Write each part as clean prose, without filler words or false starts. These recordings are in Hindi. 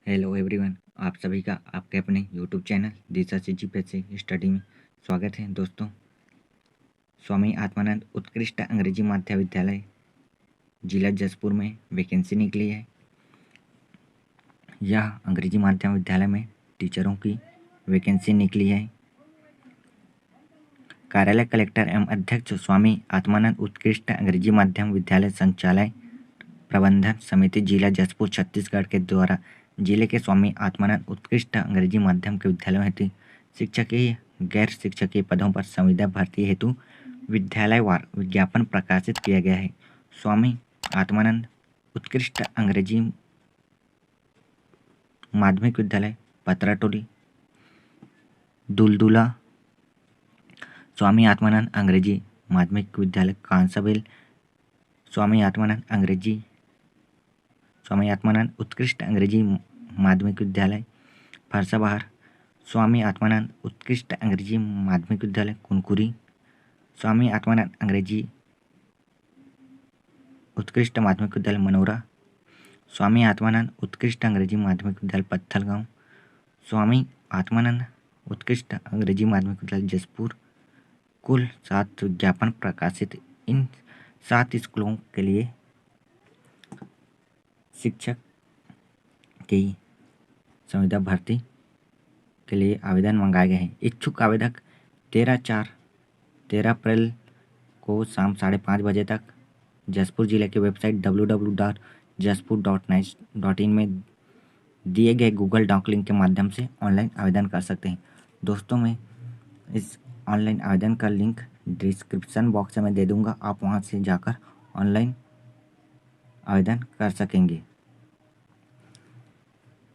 हेलो एवरीवन, आप सभी का आपके अपने यूट्यूब चैनल दिशा से स्टडी में स्वागत है। दोस्तों, स्वामी आत्मानंद उत्कृष्ट अंग्रेजी माध्यम विद्यालय जिला जसपुर में वैकेंसी निकली है। यह अंग्रेजी माध्यम विद्यालय में टीचरों की वैकेंसी निकली है। कार्यालय कलेक्टर एवं अध्यक्ष स्वामी आत्मानंद उत्कृष्ट अंग्रेजी माध्यम विद्यालय संचालय प्रबंधन समिति जिला जसपुर छत्तीसगढ़ के द्वारा जिले के स्वामी आत्मानंद उत्कृष्ट अंग्रेजी माध्यम के विद्यालयों हेतु शिक्षकीय गैर शिक्षकीय पदों पर संविदा भर्ती हेतु विद्यालयवार विज्ञापन प्रकाशित किया गया है। स्वामी आत्मानंद उत्कृष्ट अंग्रेजी माध्यमिक विद्यालय पतराटोली दुलदुला, स्वामी आत्मानंद अंग्रेजी माध्यमिक विद्यालय कांसाबेल, स्वामी आत्मानंद उत्कृष्ट अंग्रेजी माध्यमिक विद्यालय फरसाबहार, स्वामी आत्मानंद उत्कृष्ट अंग्रेजी माध्यमिक विद्यालय कुनकुरी, स्वामी आत्मानंद अंग्रेजी उत्कृष्ट माध्यमिक विद्यालय मनोरा, स्वामी आत्मानंद उत्कृष्ट अंग्रेजी माध्यमिक विद्यालय पत्थलगांव, स्वामी आत्मानंद उत्कृष्ट अंग्रेजी माध्यमिक विद्यालय जसपुर। कुल 7 विज्ञापन प्रकाशित। इन 7 स्कूलों के लिए शिक्षक की संविदा भर्ती के लिए आवेदन मंगाए गए हैं। इच्छुक आवेदक 13 अप्रैल को शाम 5:30 बजे तक जसपुर जिले की वेबसाइट www.jaspur.nice.in में दिए गए गूगल डॉक लिंक के माध्यम से ऑनलाइन आवेदन कर सकते हैं। दोस्तों, मैं इस ऑनलाइन आवेदन का लिंक डिस्क्रिप्शन बॉक्स में दे दूंगा, आप वहां से जाकर ऑनलाइन आवेदन कर सकेंगे।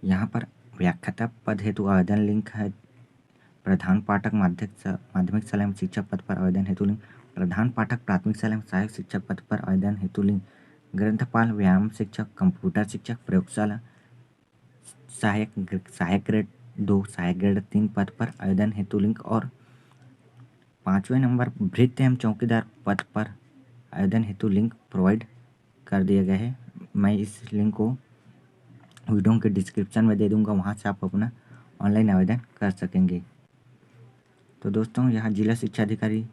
यहाँ पर व्याख्याता पद हेतु आवेदन लिंक है। प्रधान पाठक माध्यमिक शाला एवं शिक्षक पद पर आवेदन हेतु लिंक, प्रधान पाठक प्राथमिक शाला एवं सहायक शिक्षक पद पर आवेदन हेतु लिंक, ग्रंथपाल व्यायाम शिक्षक कंप्यूटर शिक्षक प्रयोगशाला सहायक ग्रेड 2 सहायक ग्रेड 3 पद पर आवेदन हेतु लिंक और 5वें नंबर भृत्य एवं चौकीदार पद पर आवेदन हेतु लिंक प्रोवाइड कर दिया गया है। मैं इस लिंक को वीडियो के डिस्क्रिप्शन में दे दूंगा, वहां से आप अपना ऑनलाइन आवेदन कर सकेंगे। तो दोस्तों, यहाँ जिला शिक्षा अधिकारी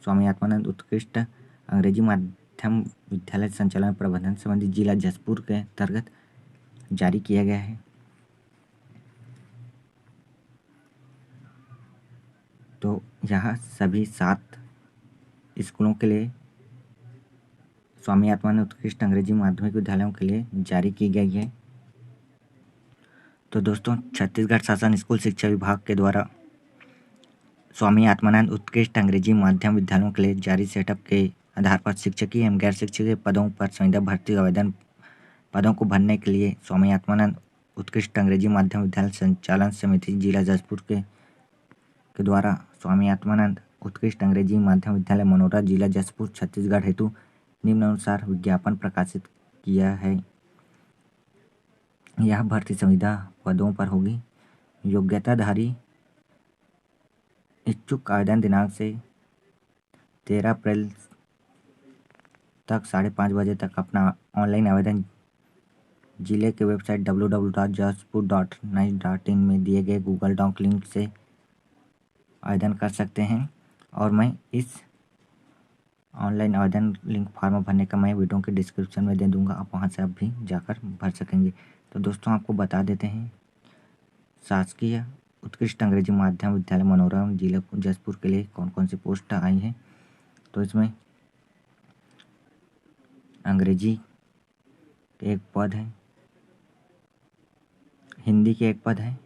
स्वामी आत्मानंद उत्कृष्ट अंग्रेजी माध्यम विद्यालय संचालन प्रबंधन संबंधी जिला जसपुर के अंतर्गत जारी किया गया है। तो यहाँ सभी 7 स्कूलों के लिए स्वामी आत्मानंद उत्कृष्ट अंग्रेजी माध्यमिक विद्यालयों के लिए जारी की गई है। तो दोस्तों, छत्तीसगढ़ शासन स्कूल शिक्षा विभाग के द्वारा स्वामी आत्मानंद उत्कृष्ट अंग्रेजी माध्यम विद्यालयों के लिए जारी सेटअप के आधार पर शिक्षकीय एवं गैर शिक्षकीय पदों पर संविदा भर्ती आवेदन पदों को भरने के लिए स्वामी आत्मानंद उत्कृष्ट अंग्रेजी माध्यम विद्यालय संचालन समिति जिला जसपुर के द्वारा स्वामी आत्मानंद उत्कृष्ट अंग्रेजी माध्यम विद्यालय मनोरा जिला जसपुर छत्तीसगढ़ हेतु निम्नानुसार विज्ञापन प्रकाशित किया है। यह भर्ती संविदा पदों पर होगी। योग्यताधारी इच्छुक आवेदन दिनांक से 13 अप्रैल तक 5:30 बजे तक अपना ऑनलाइन आवेदन जिले के वेबसाइट www.jaspur.nice.in में दिए गए गूगल डॉक लिंक से आवेदन कर सकते हैं। और मैं इस ऑनलाइन आवेदन लिंक फॉर्म भरने का मैं वीडियो के डिस्क्रिप्शन में दे दूंगा, आप वहां से आप भी जाकर भर सकेंगे। तो दोस्तों, आपको बता देते हैं शासकीय उत्कृष्ट अंग्रेजी माध्यम विद्यालय मनोरा जिला जसपुर के लिए कौन कौन सी पोस्ट आई हैं। तो इसमें अंग्रेजी के एक पद है, हिंदी के एक पद है,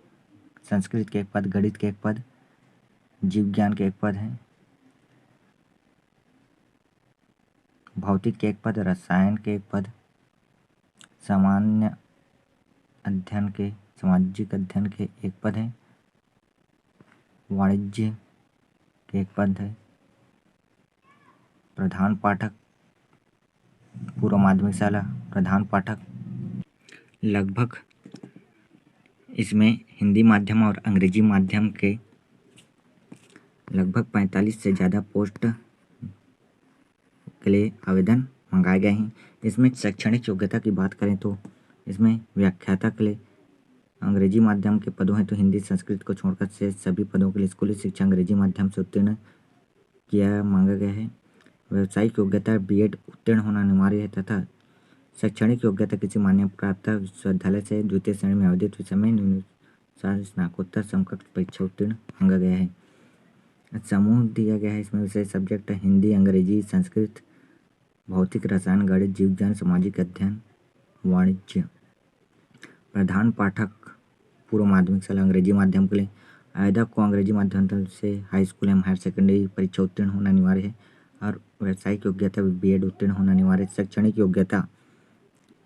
संस्कृत के एक पद, गणित के एक पद, जीव विज्ञान के एक पद है, भौतिक के एक पद, रसायन के एक पद, सामाजिक अध्ययन के एक पद है, वाणिज्य के एक पद है, प्रधान पाठक पूर्व माध्यमिक शाला प्रधान पाठक। लगभग इसमें हिंदी माध्यम और अंग्रेजी माध्यम के लगभग 45 से ज़्यादा पोस्ट के लिए आवेदन मंगाए गए हैं। इसमें शैक्षणिक योग्यता की बात करें तो इसमें व्याख्याता के लिए अंग्रेजी माध्यम के पदों हेतु हिंदी संस्कृत को छोड़कर से सभी पदों के लिए स्कूली शिक्षा अंग्रेजी माध्यम से उत्तीर्ण किया मांगा गया है। व्यावसायिक योग्यता बीएड उत्तीर्ण होना अनिवार्य है तथा शैक्षणिक योग्यता किसी मान्य प्राप्त विश्वविद्यालय से द्वितीय श्रेणी में आवेदित विषय में स्नातकोत्तर समकक्ष परीक्षा उत्तीर्ण मांगा गया है। समूह दिया गया है, इसमें विषय सब्जेक्ट है हिंदी, अंग्रेजी, संस्कृत, भौतिक, रसायन, गणित, जीव विज्ञान, सामाजिक अध्ययन, वाणिज्य। प्रधान पाठक पूर्व माध्यमिक शाला अंग्रेजी माध्यम के लिए आवेदक को अंग्रेजी माध्यम से हाई स्कूल एवं हायर सेकेंडरी परीक्षा उत्तीर्ण होना अनिवार्य है और व्यावसायिक योग्यता बीएड उत्तीर्ण होना अनिवार्य है। शैक्षणिक योग्यता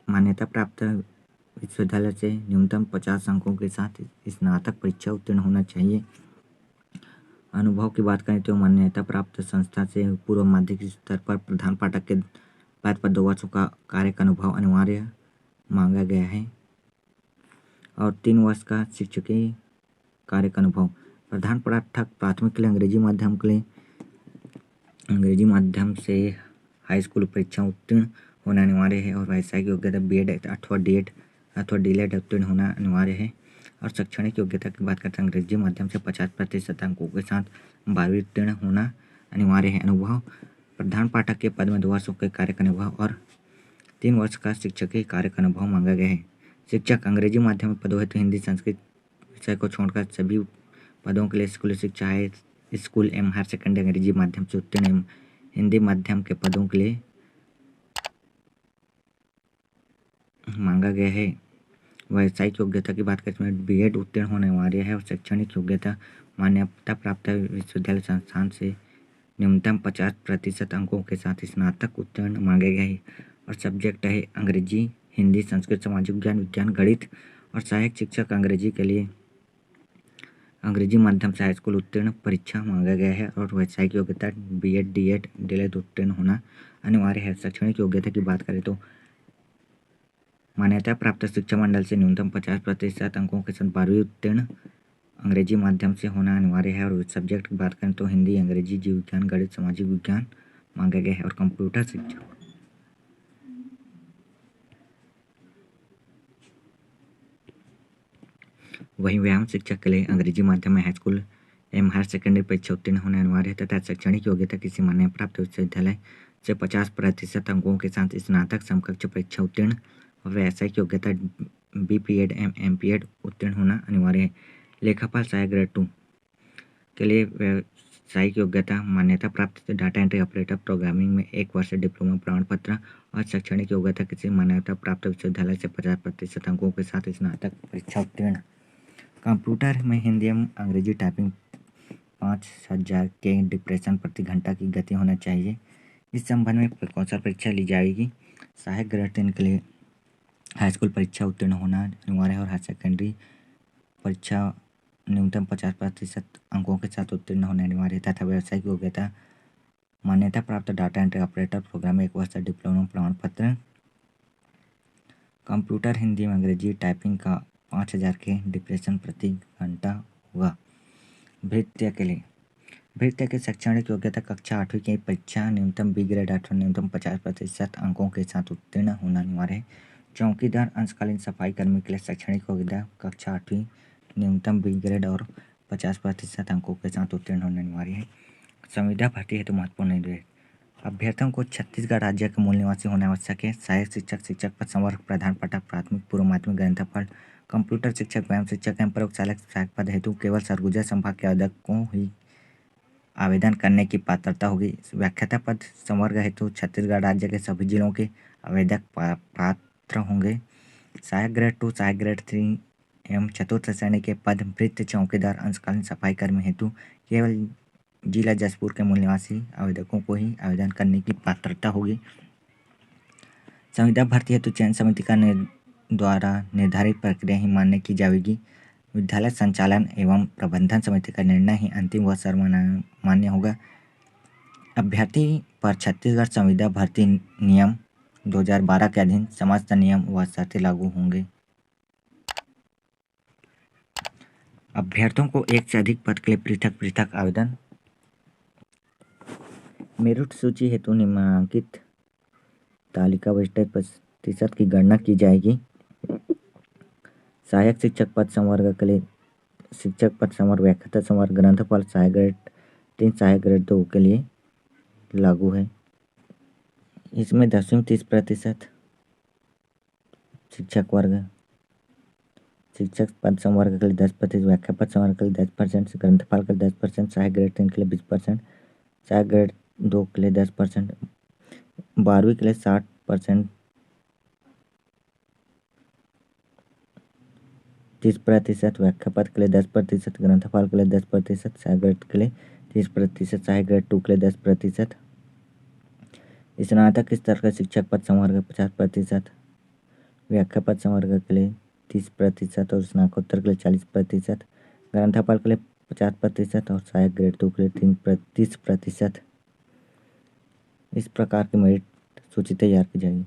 मान्यता प्राप्त विश्वविद्यालय से न्यूनतम 50 अंकों के साथ स्नातक परीक्षा उत्तीर्ण होना चाहिए। अनुभव की बात करें तो मान्यता प्राप्त संस्था से पूर्व माध्यमिक स्तर पर प्रधान पाठक के पद पर 2 वर्षों का कार्य का अनुभव अनिवार्य मांगा गया है और 3 वर्ष का शिक्षकीय कार्य का अनुभव। प्रधान पाठक प्राथमिक के लिए अंग्रेजी माध्यम के लिए अंग्रेजी माध्यम से हाई स्कूल परीक्षा उत्तीर्ण होना अनिवार्य है और व्यावसायिक योग्यता बीएड अथवा डीएड अथवा डीएलएड उत्तीर्ण होना अनिवार्य है। और शैक्षणिक योग्यता की बात करते हैं अंग्रेजी माध्यम से 50% अंकों के साथ 12वीं उत्तीर्ण होना अनिवार्य है। अनुभव प्रधान पाठक के पद में 2 वर्षों के कार्य का अनुभव और 3 वर्ष का शिक्षकीय कार्य का अनुभव मांगा गया है। शिक्षक अंग्रेजी माध्यम में पदों हेतु हिंदी संस्कृत विषय को छोड़कर सभी पदों के लिए स्कूली शिक्षा है स्कूल एवं हायर सेकेंडरी अंग्रेजी माध्यम से उत्तीर्ण एवं हिंदी माध्यम के पदों के लिए मांगा गया है। व्यावसायिक योग्यता की बात करें तो बीएड उत्तीर्ण होना अनिवार्य है और शैक्षणिक योग्यता मान्यता प्राप्त विश्वविद्यालय संस्थान से न्यूनतम 50% अंकों के साथ स्नातक उत्तीर्ण मांगे गए हैं और सब्जेक्ट है अंग्रेजी, हिंदी, संस्कृत, सामाजिक विज्ञान, विज्ञान, गणित और सहायक शिक्षक अंग्रेजी के लिए अंग्रेजी माध्यम से हाई स्कूल उत्तीर्ण परीक्षा मांगा गया है और व्यावसायिक योग्यता बीएड, डीएड, डीएलएड उत्तीर्ण होना अनिवार्य है। शैक्षणिक योग्यता की बात करें तो मान्यता प्राप्त शिक्षा मंडल से न्यूनतम 50% अंकों के साथ 12वीं उत्तीर्ण अंग्रेजी माध्यम से होना अनिवार्य है और सब्जेक्ट की बात करें तो हिंदी, अंग्रेजी, जीव विज्ञान, गणित, सामाजिक विज्ञान मांगा गया है और कंप्यूटर शिक्षा वहीं व्यायाम शिक्षक के लिए अंग्रेजी माध्यम में हाई स्कूल एवं हायर सेकेंडरी परीक्षा उत्तीर्ण होना अनिवार्य है तथा शैक्षणिक योग्यता किसी मान्यता प्राप्त विश्वविद्यालय से 50% अंकों के साथ स्नातक समकक्ष परीक्षा उत्तीर्ण और व्यावसायिक योग्यता बीपीएड एवं एमपीएड उत्तीर्ण होना अनिवार्य है। लेखापाल सहायक ग्रेड 2 के लिए व्यावसायिक योग्यता मान्यता प्राप्त डाटा एंट्री ऑपरेटर प्रोग्रामिंग में 1 वर्ष डिप्लोमा प्रमाण पत्र और शैक्षणिक योग्यता किसी मान्यता प्राप्त विश्वविद्यालय से 50% अंकों के साथ स्नातक परीक्षा उत्तीर्ण। कंप्यूटर में हिंदी एवं अंग्रेजी टाइपिंग 5000 के डिप्रेशन प्रति घंटा की गति होना चाहिए। इस संबंध में कौशल परीक्षा ली जाएगी। सहायक ग्रेड 3 के लिए हाई स्कूल परीक्षा उत्तीर्ण होना अनिवार्य है और हायर सेकेंडरी परीक्षा न्यूनतम 50% अंकों के साथ उत्तीर्ण होना अनिवार्य है तथा व्यावसायिक योग्यता मान्यता प्राप्त डाटा एंट्री ऑपरेटर प्रोग्राम 1 वर्ष डिप्लोमा प्रमाण पत्र। कंप्यूटर हिंदी एवं अंग्रेजी टाइपिंग का 5000 के डिप्रेशन प्रति घंटा होगा। भृत्य के लिए भृत्य के शैक्षणिक योग्यता कक्षा 8वीं की परीक्षा न्यूनतम बी ग्रेड अथवा न्यूनतम 50% अंकों के साथ उत्तीर्ण होना अनिवार्य है। चौकीदार अंशकालीन सफाई कर्मी के लिए शैक्षणिक योग्यता कक्षा 8वीं न्यूनतम बी ग्रेड और 50% अंकों के साथ उत्तीर्ण होना अनिवार्य है। संविदा भर्ती हेतु महत्वपूर्ण निर्देश अभ्यर्थियों को छत्तीसगढ़ राज्य के मूल निवासी होना आवश्यक है। सहायक शिक्षक, शिक्षक पद संवर्ग, प्रधान पाठक, प्राथमिक, पूर्व माध्यमिक, ग्रंथपाल, कंप्यूटर शिक्षक, व्यायाम शिक्षक एवं प्रयोगशाला सहायक पद हेतु केवल सरगुजा संभाग के आवेदकों ही आवेदन करने की पात्रता होगी। व्याख्याता पद संवर्ग हेतु छत्तीसगढ़ राज्य के सभी जिलों के आवेदक पात्र होंगे। सहायक ग्रेड 2, सहायक ग्रेड 3 एवं चतुर्थ श्रेणी के पद भृत्य, चौकीदार, अंशकालीन सफाई कर्मी हेतु केवल जिला जशपुर के मूल निवासी आवेदकों को ही आवेदन करने की पात्रता होगी। संविदा भर्ती हेतु चयन समिति का द्वारा निर्धारित प्रक्रिया ही मान्य की जाएगी। विद्यालय संचालन एवं प्रबंधन समिति का निर्णय ही अंतिम व सर्वमान्य होगा। अभ्यर्थी पर छत्तीसगढ़ संविदा भर्ती नियम 2012 के अधीन समस्त नियम व शर्तें लागू होंगे। अभ्यर्थियों को एक से अधिक पद के लिए पृथक पृथक आवेदन। मेरिट सूची हेतु निम्नलिखित तालिका वेस्टेज प्रतिशत की गणना की जाएगी। सहायक शिक्षक पद संवर्ग के लिए शिक्षक पद संवर्ग व्याख्याता संवर्ग ग्रंथपाल सहायक ग्रेड 3 सहायक ग्रेड 2 के लिए लागू है। इसमें 10वीं 30% शिक्षक वर्ग शिक्षक पद संवर्ग के लिए 10%, व्याख्या पद संवर्ग के लिए 10%, ग्रंथपाल के लिए 10%, सहायक ग्रेड 3 के लिए 20%, सहायक ग्रेड 2 के लिए 10%, 12वीं के लिए 60%, 30%, व्याख्या पद के लिए 10%, ग्रंथपाल के लिए 10%, सहायक ग्रेड के लिए 30%, सहायक ग्रेड 2 के लिए 10%, स्नातक स्तर का शिक्षक पद संवर्ग 50%, व्याख्या पद संवर्ग के लिए 30% और स्नातकोत्तर के लिए 40%, ग्रंथपाल के लिए 50% और सहायक ग्रेड 2 के लिए 30%। इस प्रकार की मेरिट सूची तैयार की जाएगी।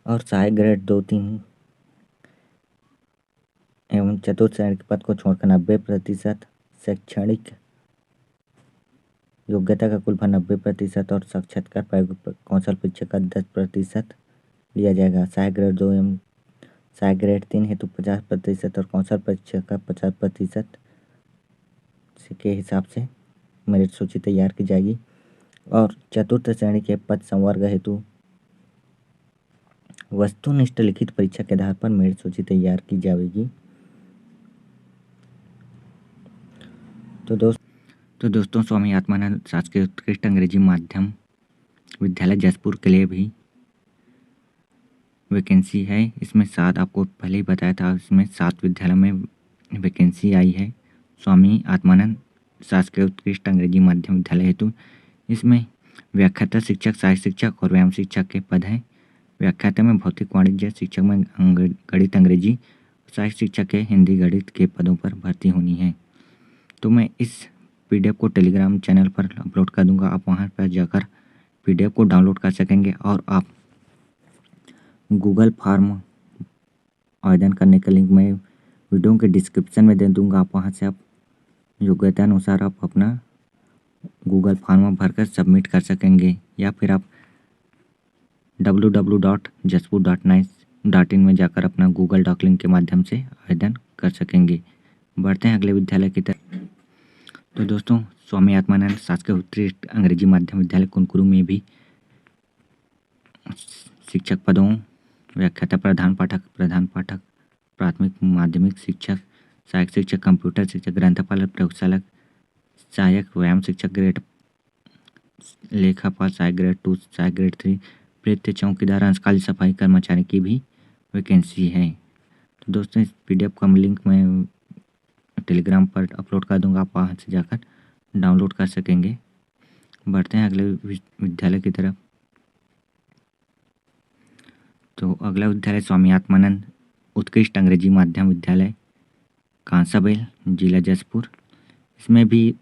और सहायक ग्रेड 2, 3 एवं चतुर्थ श्रेणी के पद को छोड़कर 90%, शैक्षणिक योग्यता का कुल फल 90% और साक्षात्कार कौशल परीक्षा का 10% लिया जाएगा। सहायक ग्रेड 2 एवं सहायक ग्रेड 3 हेतु 50% और कौशल परीक्षा का 50% के हिसाब से मेरिट सूची तैयार की जाएगी। और चतुर्थ श्रेणी के पद संवर्ग हेतु वस्तुनिष्ठ लिखित परीक्षा के आधार पर मेरिट सूची तैयार की जाएगी। तो दोस्तों स्वामी आत्मानंद शासकीय उत्कृष्ट अंग्रेजी माध्यम विद्यालय जसपुर के लिए भी वैकेंसी है। इसमें 7 आपको पहले ही बताया था, इसमें 7 विद्यालयों में वैकेंसी आई है स्वामी आत्मानंद शासकीय उत्कृष्ट अंग्रेजी माध्यम विद्यालय हेतु। इसमें व्याख्याता शिक्षक, सहायक शिक्षक और व्यायाम शिक्षक के पद हैं। व्याख्याता में भौतिक वाणिज्य, शिक्षक में गणित अंग्रेजी, सहायक शिक्षक के हिंदी गणित के पदों पर भर्ती होनी है। तो मैं इस PDF को टेलीग्राम चैनल पर अपलोड कर दूंगा, आप वहां पर जाकर PDF को डाउनलोड कर सकेंगे और आप गूगल फॉर्म आवेदन करने का लिंक मैं वीडियो के डिस्क्रिप्शन में दे दूंगा। आप वहां से आप योग्यता अनुसार आप अपना गूगल फॉर्म भरकर सबमिट कर सकेंगे, या फिर आप www.jaspur.nice.in में जाकर अपना गूगल डॉक लिंक के माध्यम से आवेदन कर सकेंगे। बढ़ते हैं अगले विद्यालय की तरफ। तो दोस्तों स्वामी आत्मानंद शासकीय उत्कृष्ट अंग्रेजी माध्यम विद्यालय कुनकुरु में भी शिक्षक पदों व्याख्याता, प्रधान पाठक, प्राथमिक माध्यमिक शिक्षक, सहायक शिक्षक, कंप्यूटर शिक्षक, ग्रंथपाल, प्रयोगशाला सहायक, व्यायाम शिक्षक ग्रेड, लेखापाल सहायक ग्रेड 2, सहायक ग्रेड 3, वृत्त चौकीदार, अंशकालीन सफाई कर्मचारी की भी वैकेंसी है। तो दोस्तों इस PDF का लिंक मैं टेलीग्राम पर अपलोड कर दूंगा, आप वहाँ से जाकर डाउनलोड कर सकेंगे। बढ़ते हैं अगले विद्यालय की तरफ। तो अगला विद्यालय स्वामी आत्मानंद उत्कृष्ट अंग्रेजी माध्यम विद्यालय कांसाबेल, जिला जसपुर। इसमें भी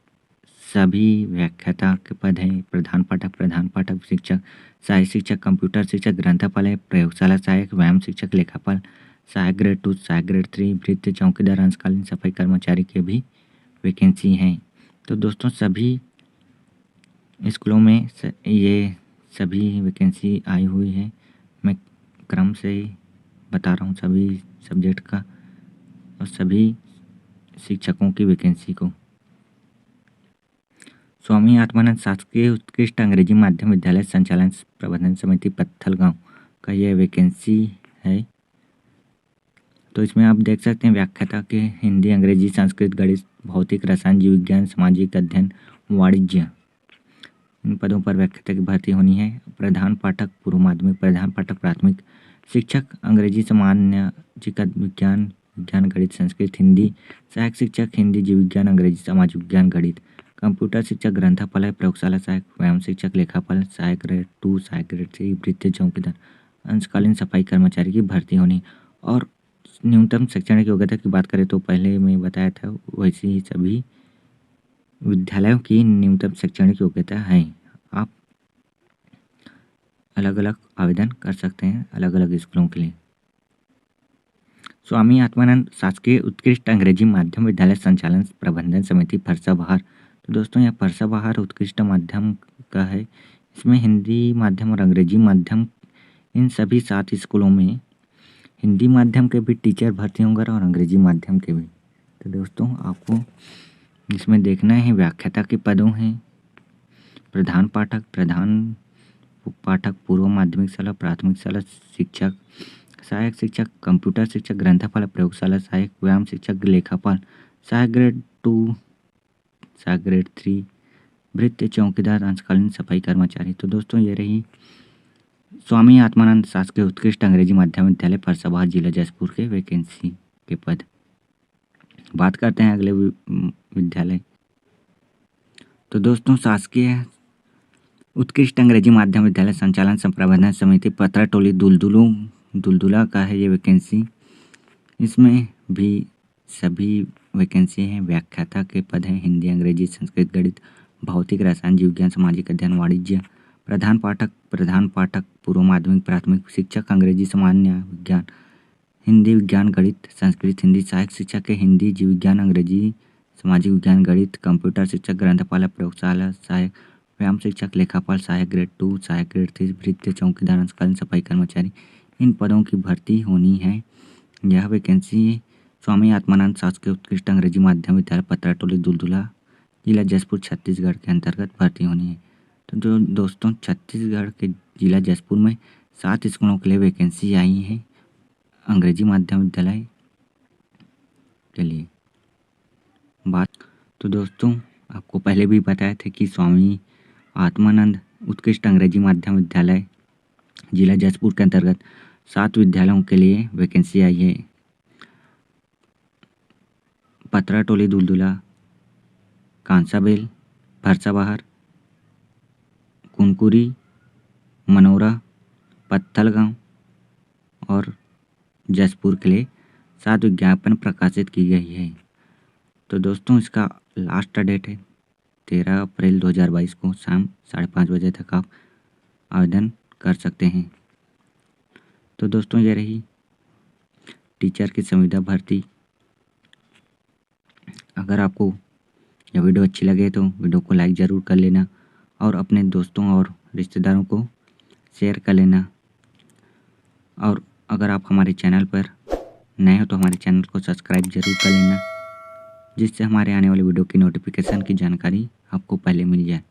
सभी व्याख्याता के पद हैं। प्रधान पाठक शिक्षक, सहायक शिक्षक, कंप्यूटर शिक्षक, ग्रंथपाल, प्रयोगशाला सहायक, व्यायाम शिक्षक, लेखापाल सहायक ग्रेड 2, सहायक ग्रेड 3, वृत्त चौकीदार, अंशकालीन सफाई कर्मचारी के भी वैकेंसी हैं। तो दोस्तों सभी स्कूलों में ये सभी वैकेंसी आई हुई है। मैं क्रम से बता रहा हूँ सभी सब्जेक्ट का और सभी शिक्षकों की वैकेंसी को। स्वामी आत्मानंद शासकीय उत्कृष्ट अंग्रेजी माध्यम विद्यालय संचालन प्रबंधन समिति पत्थलगांव का यह वैकेंसी है। तो इसमें आप देख सकते हैं व्याख्याता के हिंदी, अंग्रेजी, संस्कृत, गणित, भौतिक, रसायन, जीव विज्ञान, सामाजिक अध्ययन, वाणिज्य, इन पदों पर व्याख्याता की भर्ती होनी है। प्रधान पाठक पूर्व माध्यमिक, प्रधान पाठक प्राथमिक, शिक्षक अंग्रेजी, सामाजिक विज्ञान, गणित, संस्कृत, हिंदी, सहायक शिक्षक हिंदी, जीव विज्ञान, अंग्रेजी, सामाजिक विज्ञान, गणित, कंप्यूटर शिक्षक, ग्रंथपाल, प्रयोगशाला सहायक, व्यायाम शिक्षक, लेखापाल सहायक ग्रेड 2, सहायक ग्रेड 3, वृत्त चौकीदार, अंशकालीन सफाई कर्मचारी की भर्ती होनी। और न्यूनतम शैक्षणिक योग्यता की बात करें तो पहले मैं बताया था वैसे ही सभी विद्यालयों की न्यूनतम शैक्षणिक योग्यता है। आप अलग अलग आवेदन कर सकते हैं अलग अलग स्कूलों के लिए। स्वामी आत्मानंद शासकीय उत्कृष्ट अंग्रेजी माध्यम विद्यालय संचालन प्रबंधन समिति फरसाबहार। तो दोस्तों यह फरसाबहार उत्कृष्ट माध्यम का है। इसमें हिंदी माध्यम और अंग्रेजी माध्यम इन सभी 7 स्कूलों में हिंदी माध्यम के भी टीचर भर्ती होंगे और अंग्रेजी माध्यम के भी। तो दोस्तों आपको इसमें देखना है व्याख्याता के पदों हैं प्रधान पाठक, पूर्व माध्यमिक शाला, प्राथमिक शाला शिक्षक, सहायक शिक्षक, कंप्यूटर शिक्षक, ग्रंथपाल, प्रयोगशाला सहायक, व्यायाम शिक्षक, लेखापाल, सहायक ग्रेड 2, सहायक ग्रेड 3, भृत्य चौकीदार, अंशकालीन सफाई कर्मचारी। तो दोस्तों ये रही स्वामी आत्मानंद शासकीय उत्कृष्ट अंग्रेजी माध्यम विद्यालय फरसाबाद जिला जसपुर के वैकेंसी के पद। बात करते हैं अगले विद्यालय। तो दोस्तों शासकीय उत्कृष्ट अंग्रेजी माध्यम विद्यालय संचालन संप्रबंधन समिति पतराटोली दुलदुला का है ये वैकेंसी। इसमें भी सभी वैकेंसी हैं। व्याख्याता के पद हैं हिंदी, अंग्रेजी, संस्कृत, गणित, भौतिक, रसायन, जीव विज्ञान, सामाजिक अध्ययन, वाणिज्य। प्रधान पाठक, पूर्व माध्यमिक, प्राथमिक शिक्षक, अंग्रेजी, सामान्य विज्ञान, हिंदी, विज्ञान, गणित, संस्कृत, हिंदी। सहायक शिक्षक है हिंदी, जीव विज्ञान, अंग्रेजी, सामाजिक विज्ञान, गणित। कंप्यूटर शिक्षक, ग्रंथपाल, प्रयोगशाला सहायक, व्यायाम शिक्षक, लेखापाल, सहायक ग्रेड 2, सहायक ग्रेड 3, भृत्य चौकीदार, अंशकालीन सफाई कर्मचारी। इन पदों की भर्ती होनी है। यह वैकेंसी स्वामी आत्मानंद शासकीय उत्कृष्ट अंग्रेजी माध्यम विद्यालय पतराटोली दुलदुला जिला जसपुर छत्तीसगढ़ के अंतर्गत भर्ती होनी है। तो जो दोस्तों छत्तीसगढ़ के जिला जसपुर में 7 स्कूलों के लिए वैकेंसी आई है अंग्रेजी माध्यम विद्यालय के लिए। बात तो दोस्तों आपको पहले भी बताया था कि स्वामी आत्मानंद उत्कृष्ट अंग्रेजी माध्यम विद्यालय जिला जसपुर के अंतर्गत 7 विद्यालयों के लिए वैकेंसी आई है। पतराटोली दुलदुला, कांसाबेल, फरसाबहार, कुनकुरी, मनोरा, पत्थलगांव और जसपुर के लिए 7 विज्ञापन प्रकाशित की गई है। तो दोस्तों इसका लास्ट डेट है 13 अप्रैल 2022 को शाम 5:30 बजे तक आप आवेदन कर सकते हैं। तो दोस्तों ये रही टीचर की संविदा भर्ती। अगर आपको यह वीडियो अच्छी लगे तो वीडियो को लाइक ज़रूर कर लेना और अपने दोस्तों और रिश्तेदारों को शेयर कर लेना। और अगर आप हमारे चैनल पर नए हो तो हमारे चैनल को सब्सक्राइब जरूर कर लेना, जिससे हमारे आने वाले वीडियो की नोटिफिकेशन की जानकारी आपको पहले मिल जाए।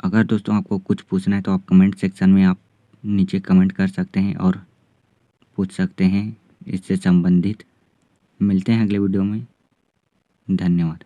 अगर दोस्तों आपको कुछ पूछना है तो आप कमेंट सेक्शन में आप नीचे कमेंट कर सकते हैं और पूछ सकते हैं इससे संबंधित। मिलते हैं अगले वीडियो में। धन्यवाद।